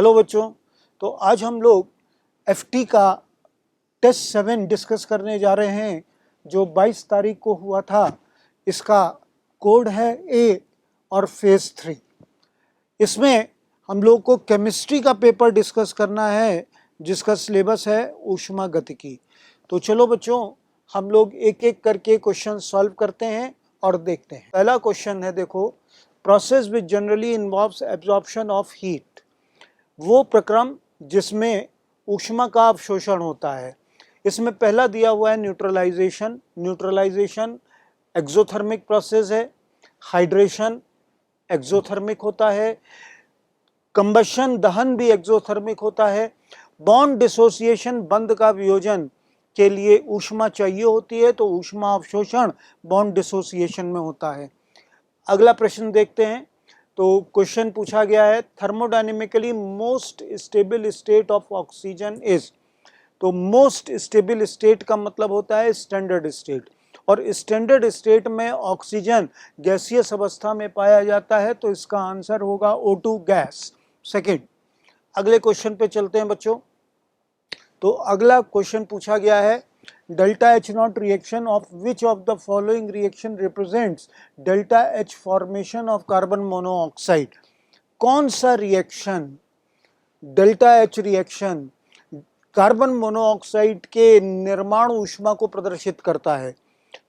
Hello बच्चों, तो आज हम लोग एफटी का टेस्ट 7 डिस्कस करने जा रहे हैं जो 22 तारीख को हुआ था। इसका कोड है ए और फेज 3। इसमें हम लोग को केमिस्ट्री का पेपर डिस्कस करना है जिसका सिलेबस है ऊष्मागतिकी। तो चलो बच्चों, हम लोग एक एक करके क्वेश्चन सॉल्व करते हैं और देखते हैं। पहला क्वेश्चन है, देखो, process which generally involves absorption of heat, वो प्रक्रम जिसमें ऊष्मा का अवशोषण होता है। इसमें पहला दिया हुआ है न्यूट्रलाइजेशन। न्यूट्रलाइजेशन एक्सोथर्मिक प्रोसेस है। हाइड्रेशन एक्सोथर्मिक होता है। कंबशन दहन भी एक्सोथर्मिक होता है। बॉन्ड डिसोसिएशन बंध का वियोजन के लिए ऊष्मा चाहिए होती है, तो ऊष्मा अवशोषण बॉन्ड डिसोसिएशन में होता है। अगला प्रश्न देखते हैं। तो क्वेश्चन पूछा गया है, thermodynamically most stable state of oxygen is. तो मोस्ट स्टेबल स्टेट का मतलब होता है स्टैंडर्ड स्टेट, और स्टैंडर्ड स्टेट में ऑक्सीजन गैसियस अवस्था में पाया जाता है, तो इसका आंसर होगा O2 गैस, सेकंड। अगले क्वेश्चन पे चलते हैं बच्चों। तो अगला क्वेश्चन पूछा गया है, delta H not reaction of which of the following reaction represents delta H formation of carbon monoxide. कौन सा reaction delta H reaction carbon monoxide के निर्माण ऊष्मा को प्रदर्शित करता है।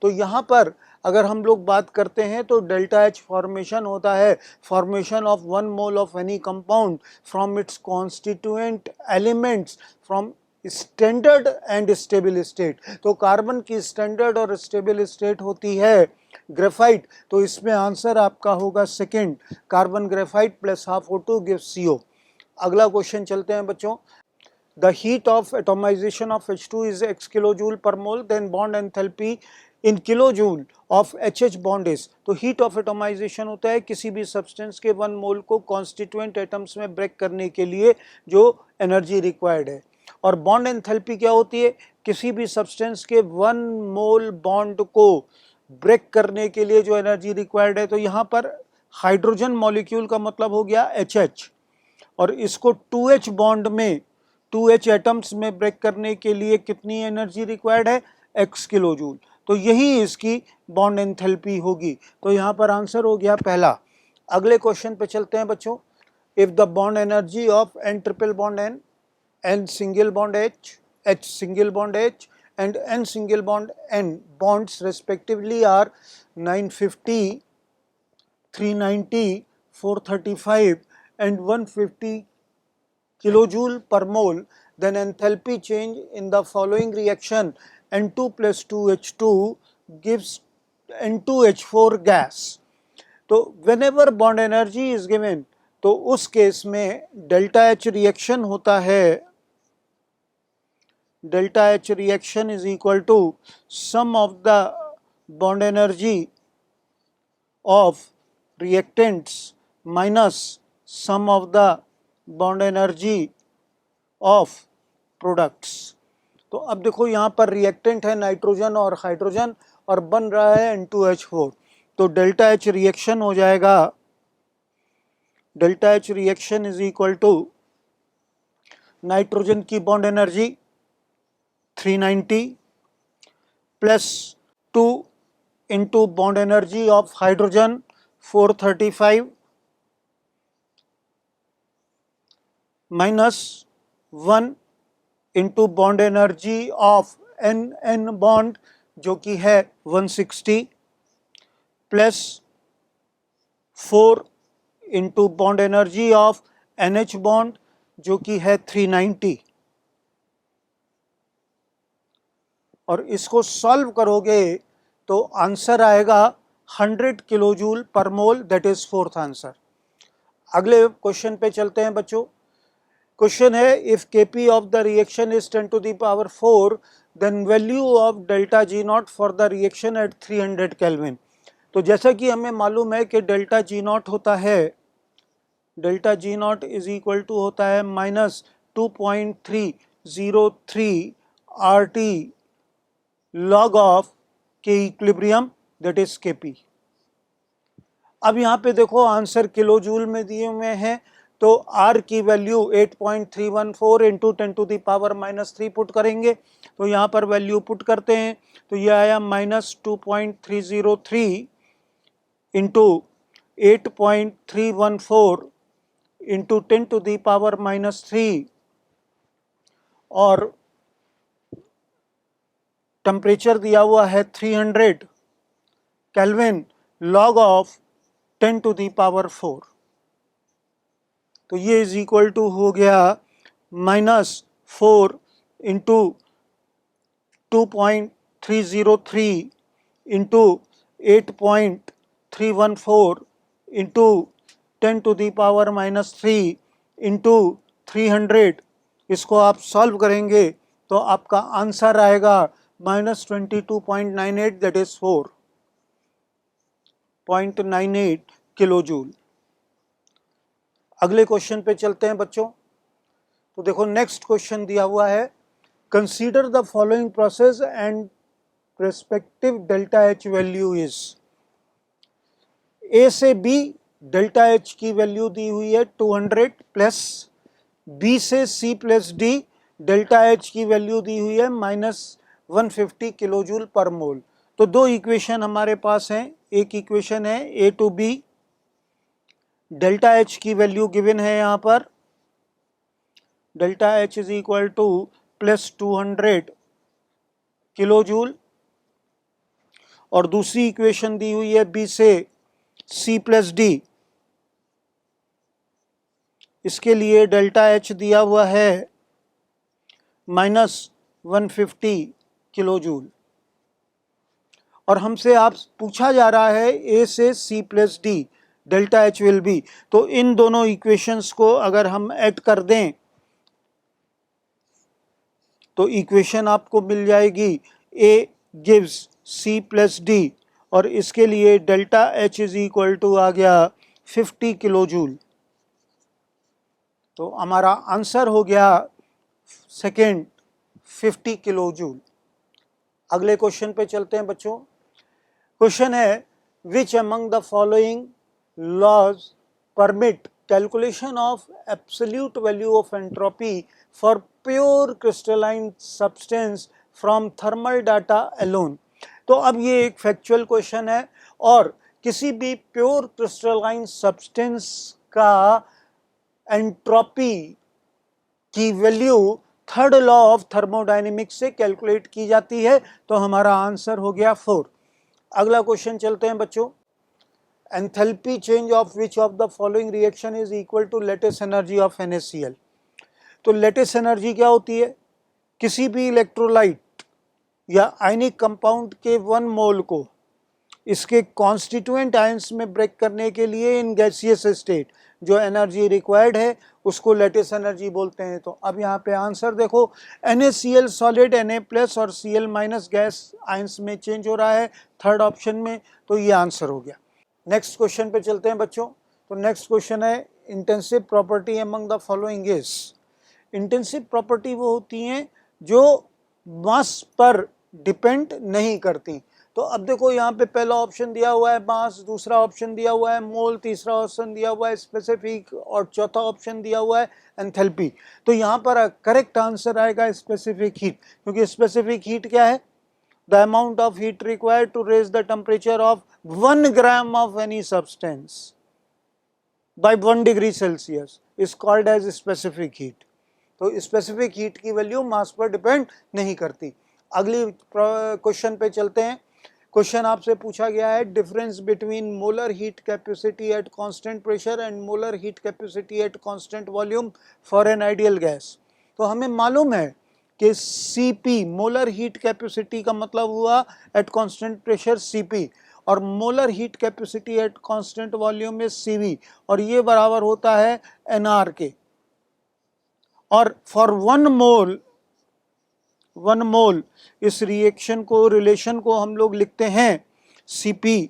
तो यहाँ पर अगर हम लोग बात करते हैं तो डेल्टा H फॉर्मेशन होता है formation of 1 mole of any compound from its constituent elements from standard and stable state. तो कार्बन की स्टैंडर्ड और स्टेबल स्टेट होती है ग्रेफाइट, तो इसमें आंसर आपका होगा second, carbon graphite plus half O2 gives CO। अगला क्वेश्चन चलते हैं बच्चों। The heat of atomization of H2 is x kilojoule per mole, then bond enthalpy in kilojoule of HH bond is। तो heat of atomization होता है किसी भी substance के 1 मोल को कॉन्स्टिट्यूएंट एटम्स में ब्रेक करने के लिए जो एनर्जी रिक्वायर्ड है। और बॉन्ड एंथैल्पी क्या होती है, किसी भी सब्सटेंस के 1 मोल बॉन्ड को ब्रेक करने के लिए जो एनर्जी रिक्वायर्ड है। तो यहाँ पर हाइड्रोजन मॉलिक्यूल का मतलब हो गया HH, और इसको 2H बॉन्ड में 2H एटम्स में ब्रेक करने के लिए कितनी एनर्जी रिक्वायर्ड है, x किलोजूल। तो यही इसकी बॉन्ड एंथैल्पी होगी, तो यहाँ पर आंसर हो गया पहला। अगले क्वेश्चन पे चलते हैं बच्चों। If the bond energy of N triple bond N, N single bond H, H single bond H and N single bond N bonds respectively are 950, 390, 435 and 150 kilojoule per mole, then enthalpy change in the following reaction N2 plus 2H2 gives N2H4 gas। तो whenever bond energy is given, तो उस case में delta H reaction होता है, delta H reaction is equal to sum of the bond energy of reactants minus sum of the bond energy of products. तो अब देखो यहाँ पर रिएक्टेंट है नाइट्रोजन और हाइड्रोजन और बन रहा है N2H4, तो डेल्टा H रिएक्शन हो जाएगा, delta H reaction is equal to nitrogen की bond energy 390 plus 2 into bond energy of hydrogen 435 minus 1 into bond energy of N bond जो कि है 160 plus 4 into bond energy of NH bond जो कि है 390, और इसको सॉल्व करोगे तो आंसर आएगा 100 kilojoule per mole, that is fourth answer. अगले क्वेश्चन पे चलते हैं बच्चों। क्वेश्चन है, if Kp of the reaction is 10 to the power 4, then value of delta G not for the reaction at 300 kelvin. तो जैसा कि हमें मालूम है कि डेल्टा G नॉट होता है, delta G not is equal to होता है minus 2.303 RT log of K equilibrium, that is Kp। अब यहाँ पे देखो आंसर किलो जूल में दिए हुए हैं, तो R की वैल्यू 8.314 इंटू 10⁻³ पुट करेंगे। तो यहाँ पर वैल्यू पुट करते हैं तो ये आया -2.303 इंटू 8.314 इंटू 10⁻³ और टेम्परेचर दिया हुआ है 300 केल्विन लॉग ऑफ 10⁻⁴। तो ये इज इक्वल टू हो गया -4 इंटू 2.303 इंटू 8.314 इंटू 10⁻³ इंटू 300। इसको आप सॉल्व करेंगे तो आपका आंसर आएगा -22.98, दैट इज 4.98 किलो जूल। अगले क्वेश्चन पे चलते हैं बच्चों। तो देखो नेक्स्ट क्वेश्चन दिया हुआ है, consider the following process and respective delta H value is. A से बी डेल्टा एच की वैल्यू दी हुई है 200 प्लस, बी से C plus D delta H की वैल्यू दी हुई है -150 किलो जूल पर मोल। तो दो इक्वेशन हमारे पास हैं, एक इक्वेशन है A to B, delta H की वैल्यू गिवन है यहाँ पर, delta H is equal to +200 kilo joule, और दूसरी इक्वेशन दी हुई है बी से सी प्लस डी, इसके लिए डेल्टा एच दिया हुआ है -150 किलो जूल, और हमसे आप पूछा जा रहा है ए से C plus D delta H will be. तो इन दोनों इक्वेशंस को अगर हम ऐड कर दें तो इक्वेशन आपको मिल जाएगी A gives C plus D, और इसके लिए delta H is equal to आ गया 50 किलो जूल। तो हमारा आंसर हो गया सेकेंड 50 किलो जूल। अगले क्वेश्चन पे चलते हैं बच्चों। क्वेश्चन है, which among the following laws permit calculation of absolute value of entropy for pure crystalline substance from thermal data alone. तो अब ये एक फैक्चुअल क्वेश्चन है, और किसी भी प्योर क्रिस्टलाइन सब्सटेंस का एंट्रोपी की value third law of thermodynamics से कैलकुलेट की जाती है। तो हमारा आंसर हो गया 4। अगला क्वेश्चन चलते हैं बच्चों। Enthalpy change of which of the following reaction is equal to lattice energy of NaCl। तो लेटेस्ट एनर्जी क्या होती है? किसी भी इलेक्ट्रोलाइट या आयनिक कंपाउंड के 1 मोल को इसके कॉन्स्टिट्यूएंट आयंस में ब्रेक करने के लिए इन गैसियस स्टेट जो एनर्जी रिक्वायर्ड है उसको लेटेस्ट एनर्जी बोलते हैं। तो अब यहाँ पे आंसर देखो, NaCl सॉलिड Na+ और Cl- गैस आयंस में चेंज हो रहा है थर्ड ऑप्शन में, तो ये आंसर हो गया। नेक्स्ट क्वेश्चन पे चलते हैं बच्चों। तो नेक्स्ट क्वेश्चन है, intensive property among the following is. Intensive property वो होती हैं जो मास पर डिपेंड नहीं करती। तो अब देखो यहाँ पे पहला ऑप्शन दिया हुआ है मास, दूसरा ऑप्शन दिया हुआ है मोल, तीसरा ऑप्शन दिया हुआ है स्पेसिफिक, और चौथा ऑप्शन दिया हुआ है एंथैल्पी। तो यहाँ पर करेक्ट आंसर आएगा स्पेसिफिक हीट, क्योंकि स्पेसिफिक हीट क्या है? The amount of heat required to raise the temperature of 1 gram of any substance by 1 degree Celsius is called as specific heat. तो स्पेसिफिक हीट की value mass पर depend नहीं करती। अगली question पे चलते हैं। क्वेश्चन आपसे पूछा गया है, difference between molar heat capacity at constant pressure and molar heat capacity at constant volume for an ideal gas. तो हमें मालूम है कि Cp मोलर हीट कैपेसिटी का मतलब हुआ एट कांस्टेंट प्रेशर Cp, और molar heat capacity at constant volume में Cv, और ये बराबर होता है Nr के। और फॉर 1 मोल इस रिएक्शन को, रिलेशन को हम लोग लिखते हैं Cp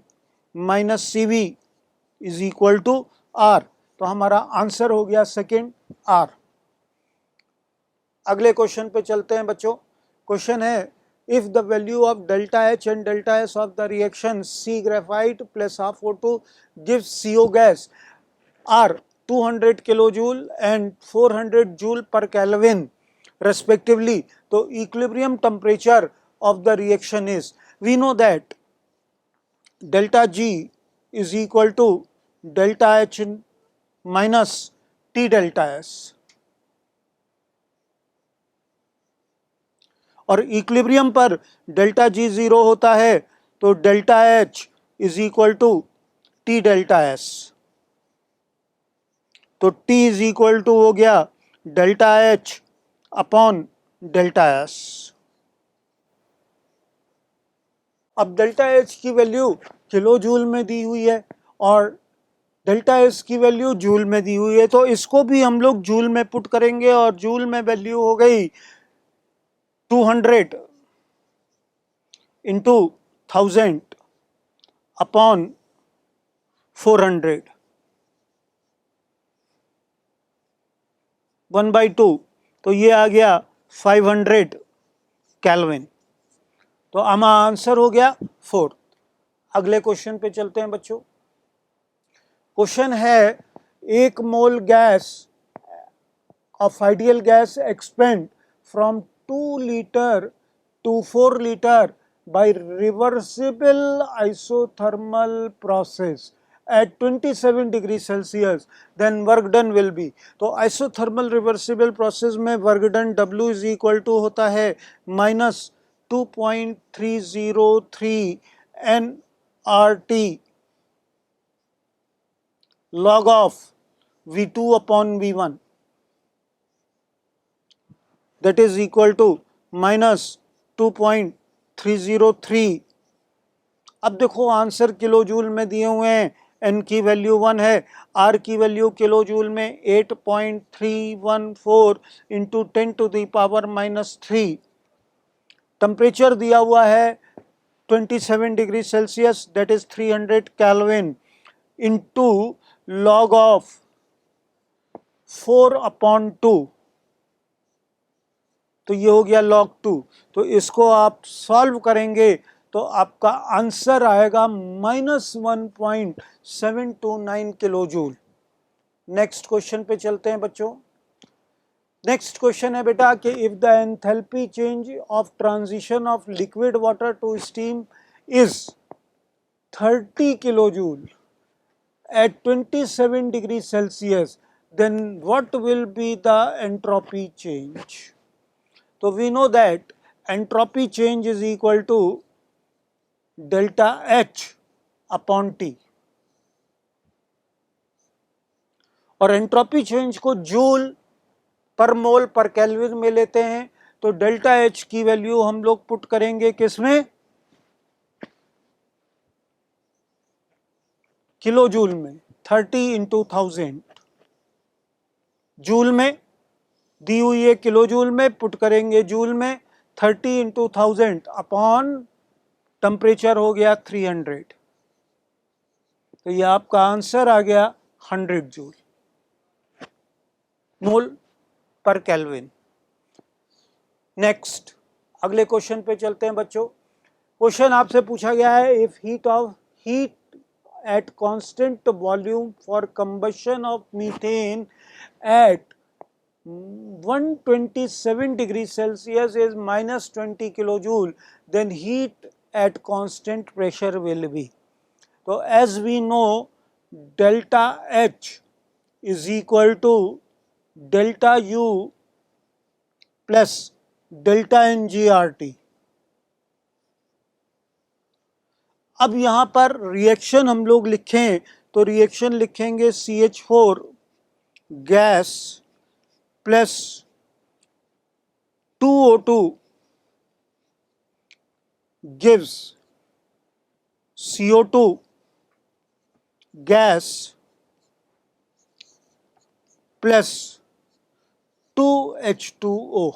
minus Cv is equal to R। तो हमारा आंसर हो गया सेकेंड R। अगले क्वेश्चन पे चलते हैं बच्चों। क्वेश्चन है, if the value of delta H and delta S of the reaction C graphite plus half O2 gives CO gas are 200 kilojule and 400 joule per Kelvin respectively. So equilibrium temperature of the reaction is, we know that delta G is equal to delta H minus T delta S, और equilibrium पर delta G zero होता है तो delta H is equal to T delta S. तो T is equal to हो गया delta H upon delta S. अब delta H की वैल्यू किलो जूल में दी हुई है और डेल्टा एस की वैल्यू जूल में दी हुई है, तो इसको भी हम लोग जूल में पुट करेंगे और जूल में वैल्यू हो गई 200 इंटू 1000 अपॉन 400, 1/2, तो ये आ गया 500 केल्विन। तो हमारा आंसर हो गया 4। अगले क्वेश्चन पे चलते हैं बच्चों। क्वेश्चन है 1 मोल gas off ideal gas expand from 2 litre to 4 liter by reversible isothermal process at 27 degree Celsius, then work done will be। तो isothermal reversible process में work done W is equal to होता है minus 2.303 nRT log of V2 upon V1, that is equal to minus 2.303। अब देखो answer kilo joule में दिए हुए हैं, एन की वैल्यू 1 है, आर की वैल्यू किलो जूल में 8.314 into 10 to the power -3। Temperature दिया हुआ है 27 degree Celsius, that is 300 kelvin, into log of 4/2, तो ये हो गया log 2। तो इसको आप सॉल्व करेंगे तो आपका आंसर आएगा -1.729 किलो जूल। नेक्स्ट क्वेश्चन पे चलते हैं बच्चों। नेक्स्ट क्वेश्चन है बेटा कि if the enthalpy change of transition of liquid water to steam is 30 kilo joule at 27 degree Celsius, then what will be the entropy change? तो we know that entropy change is equal to delta H upon T, और entropy change को joule पर मोल पर kelvin में लेते हैं, तो delta H की वैल्यू हम लोग पुट करेंगे किसमें, किलो जूल में, 30 इंटू 1000, जूल में दी हुई है किलो जूल में, पुट करेंगे जूल में, 30 इंटू 1000 अपॉन टेम्परेचर हो गया 300, तो ये आपका आंसर आ गया 100 जूल मोल पर केल्विन। नेक्स्ट अगले क्वेश्चन पे चलते हैं बच्चों। क्वेश्चन आपसे पूछा गया है if heat at constant volume for combustion of methane at 127 degrees Celsius is -20 kilojoule, then heat at constant pressure will be। तो as we know delta H is equal to delta U plus delta NGRT। अब यहाँ पर reaction हम लोग लिखें तो reaction लिखेंगे CH4 gas plus 2O2 gives CO2 gas plus 2H2O।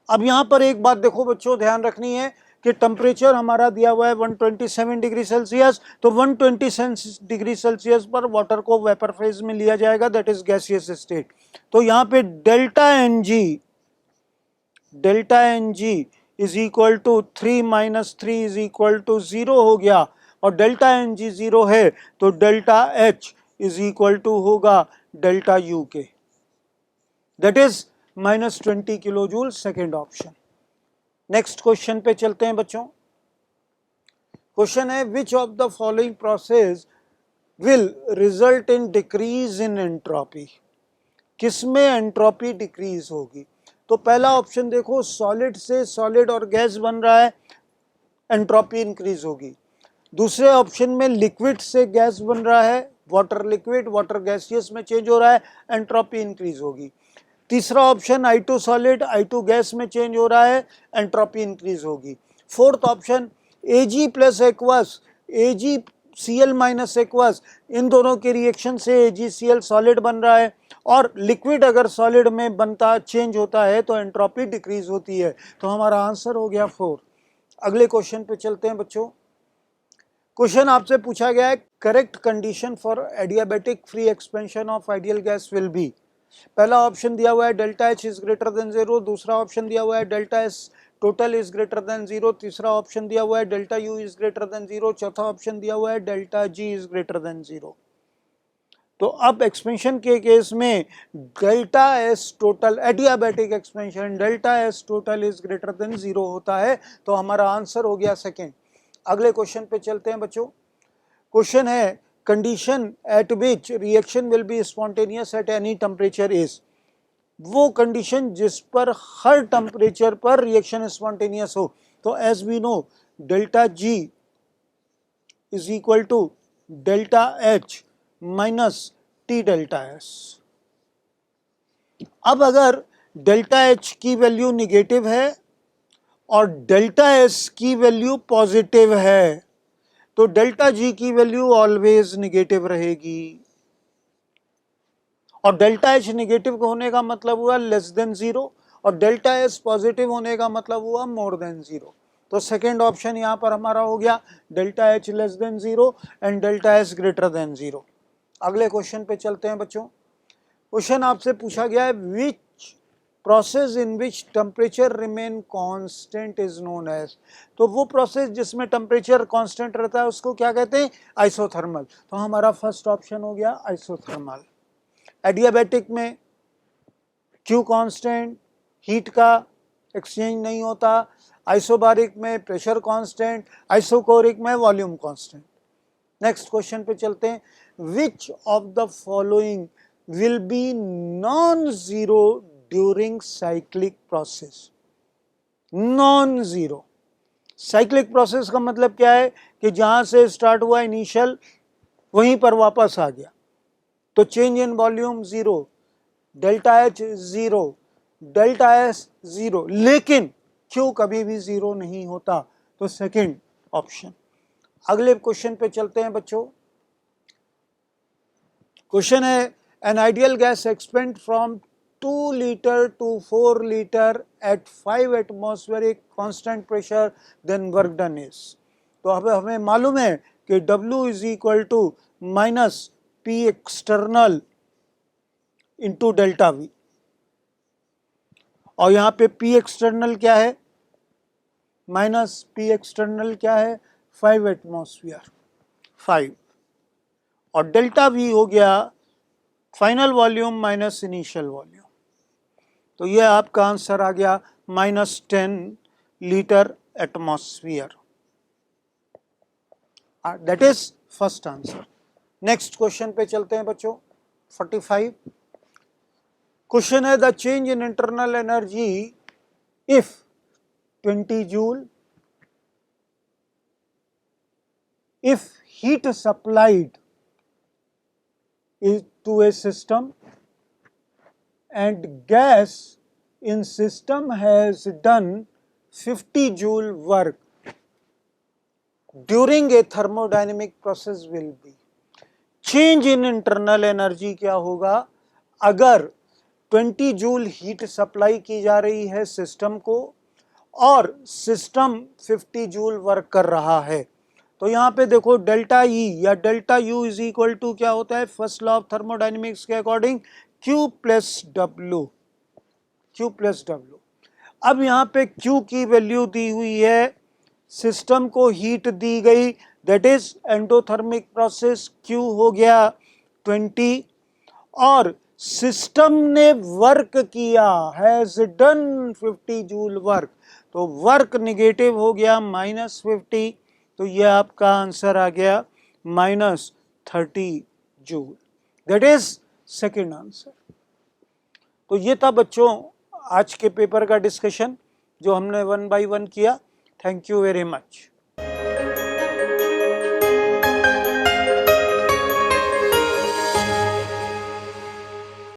अब यहाँ पर एक बात देखो बच्चों ध्यान रखनी है कि टेम्परेचर हमारा दिया हुआ है 127 डिग्री सेल्सियस, तो 127 डिग्री सेल्सियस पर वाटर को वेपर फेज में लिया जाएगा, दैट इज गैसियस स्टेट। तो यहाँ पे delta N G is equal to 3 - 3 is equal to 0 हो गया, और डेल्टा एन जी 0 है तो delta H is equal to होगा डेल्टा यू के, that is -20 kilo joule, second option. Next question पे चलते हैं बच्चों। क्वेश्चन है which of the following process will result in decrease in entropy, किसमें एंट्रोपी डिक्रीज होगी। तो पहला ऑप्शन देखो, सॉलिड से सॉलिड और गैस बन रहा है, एंट्रोपी इंक्रीज होगी। दूसरे ऑप्शन में लिक्विड से गैस बन रहा है, वाटर लिक्विड वाटर गैसियस में चेंज हो रहा है, एंट्रोपी इंक्रीज होगी। तीसरा option I2 solid I2 gas में चेंज हो रहा है, एंट्रोपी इंक्रीज होगी। Fourth option Ag plus aqueous, AgCl minus aqueous, इन दोनों के रिएक्शन से AgCl सॉलिड बन रहा है, और लिक्विड अगर सॉलिड में बनता चेंज होता है तो एंट्रोपी डिक्रीज होती है। तो हमारा आंसर हो गया 4। अगले क्वेश्चन पे चलते हैं बच्चों। क्वेश्चन आपसे पूछा गया है correct condition for adiabatic free expansion of ideal gas will be. पहला ऑप्शन दिया हुआ है delta H is greater than 0, दूसरा ऑप्शन दिया हुआ है delta S total is greater than 0, तीसरा ऑप्शन दिया हुआ है delta U is greater than 0, चौथा ऑप्शन दिया हुआ है delta G is greater than 0। तो अब एक्सपेंशन के केस में delta S total, adiabatic expansion delta S total is greater than 0 होता है, तो हमारा आंसर हो गया सेकेंड। अगले क्वेश्चन पे चलते हैं बच्चों। क्वेश्चन है condition at which reaction will be spontaneous at any temperature is, वो कंडीशन जिस पर हर टेम्परेचर पर रिएक्शन स्पॉन्टेनियस हो। तो as we know delta G is equal to delta H minus T delta S. अब अगर डेल्टा एच की वैल्यू निगेटिव है और डेल्टा एस की वैल्यू पॉजिटिव है, तो डेल्टा जी की वैल्यू ऑलवेज निगेटिव रहेगी, और डेल्टा एच निगेटिव होने का मतलब हुआ लेस देन 0, और डेल्टा एस पॉजिटिव होने का मतलब हुआ मोर देन 0। तो सेकेंड ऑप्शन यहां पर हमारा हो गया delta H less than 0 and delta S greater than 0। अगले क्वेश्चन पे चलते हैं बच्चों। क्वेश्चन आपसे पूछा गया है which process in which temperature remain constant is known as, तो वो प्रोसेस जिसमें टेम्परेचर कांस्टेंट रहता है उसको क्या कहते हैं, आइसोथर्मल। तो हमारा फर्स्ट ऑप्शन हो गया आइसोथर्मल। एडियाबैटिक में क्यू कांस्टेंट, हीट का एक्सचेंज नहीं होता, आइसोबारिक में प्रेशर कांस्टेंट, आइसोकोरिक में वॉल्यूम कांस्टेंट। नेक्स्ट क्वेश्चन पे चलते हैं, विच of the following will be non zero during cyclic process. Non zero cyclic process का मतलब क्या है कि जहां से स्टार्ट हुआ इनिशियल वहीं पर वापस आ गया, तो change in volume 0, delta H 0, delta S 0, लेकिन क्यू कभी भी 0 नहीं होता, तो सेकंड ऑप्शन। अगले क्वेश्चन पे चलते हैं बच्चों। क्वेश्चन है an ideal gas expand from 2 litre to 4 litre at 5 atmospheric constant pressure, then work done is. तो अब हमें मालूम है कि W is equal to minus P external into delta V, और यहाँ पे P एक्सटर्नल क्या है, माइनस P एक्सटर्नल क्या है, 5 एटमॉस्फेयर 5, और डेल्टा V हो गया final volume minus initial volume. तो ये आपका आंसर आ गया -10 litre atmosphere, that is first answer. Next question पे चलते हैं बच्चों। 45 क्वेश्चन है the change in internal energy if 20 joule if heat supplied to a system and gas in system has done 50 joule work during a thermodynamic process will be। Change in internal energy क्या होगा अगर 20 joule heat supply की जा रही है system को और system 50 joule work कर रहा है। तो यहाँ पे देखो डेल्टा ई या delta U is equal to क्या होता है, फर्स्ट लॉ ऑफ थर्मोडायनेमिक्स के according Q plus W, Q plus W. अब यहाँ पे Q की वैल्यू दी हुई है, सिस्टम को हीट दी गई, that is endothermic process, Q हो गया 20 और सिस्टम ने वर्क किया, हैज डन 50 जूल वर्क, तो वर्क निगेटिव हो गया -50, तो ये आपका आंसर आ गया -30 joule. That is second answer. तो ये था बच्चों आज के पेपर का डिस्कशन जो हमने 1 बाय 1 किया। Thank you very much.